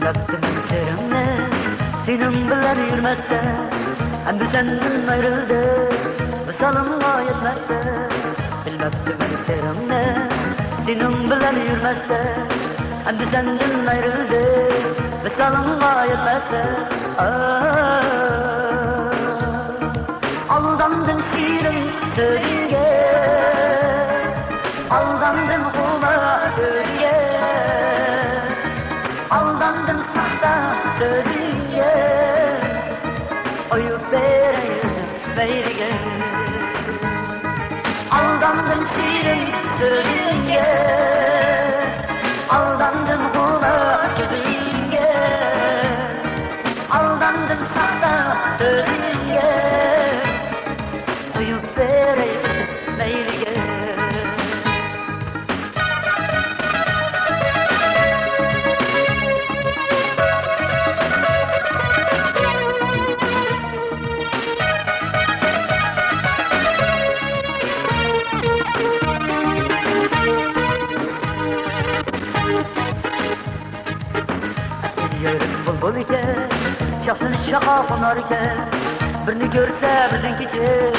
Bilmezdim serimni senin bilan yurmasda, endi senden ayrıldı misolimga yetmasda. Bilmezdim serimni senin bilan yurmasda, endi senden ayrıldı misolimga yetmasda. Aldandım şirin sözünge, aldandım kuma sözünge, aldandım sahta sözünge, oyup vereyim beylige. Aldandım şirin sözünge, aldandım kuma sözünge, aldandım sahta sözünge, oyup vereyim beylige. Yürüp bulbul iken, şahsın şaka konar iken, birini görse bizimkici,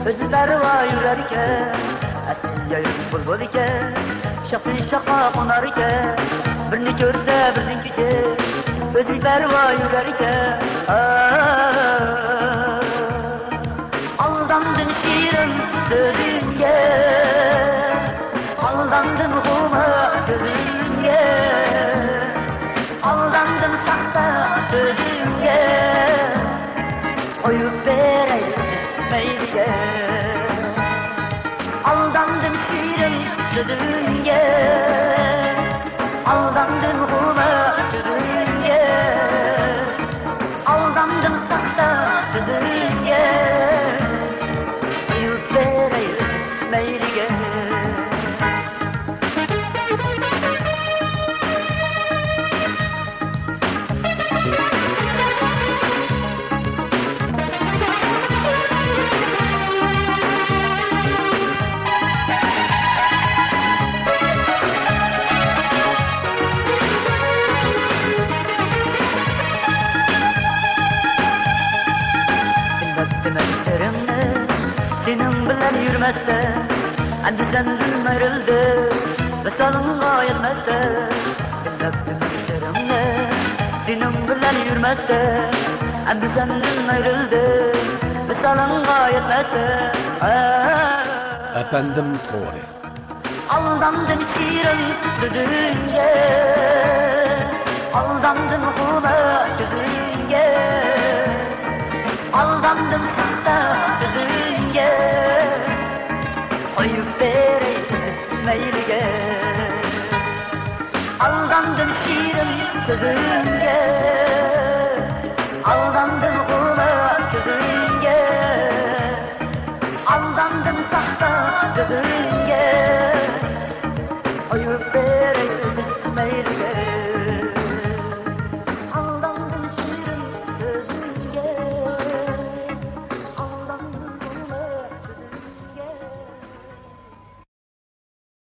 özü berva yürür iken. Yürüp bulbul iken, şahsın şaka konar iken, birini görse bizimkici, özü berva yürür iken. Aldandın şiirin sözünge, aldandın kuma gözünge, aldandım sahta sözünge, oyup vereyim beylige. Aldandım şiirin sözünge, aldandım kuma sözünge, aldandım sahta sözünge, oyup vereyim beylige. Senin bilen yürmezse, endi senden ayrıldı misolimga yetmasda. Bilmezdim serimni senin bilen yürmezse, endi senden ayrıldı misolimga yetmasda. Efendim To'g'ri. Aldandım şiirin sözünge, aldandım kuma gözünge, aldandım sahta sözünge, oyup vereyim beylige. Aldandım şiirin sözünge, aldandım kuma gözünge, aldandım sahta sözünge, oyup vereyim beylige.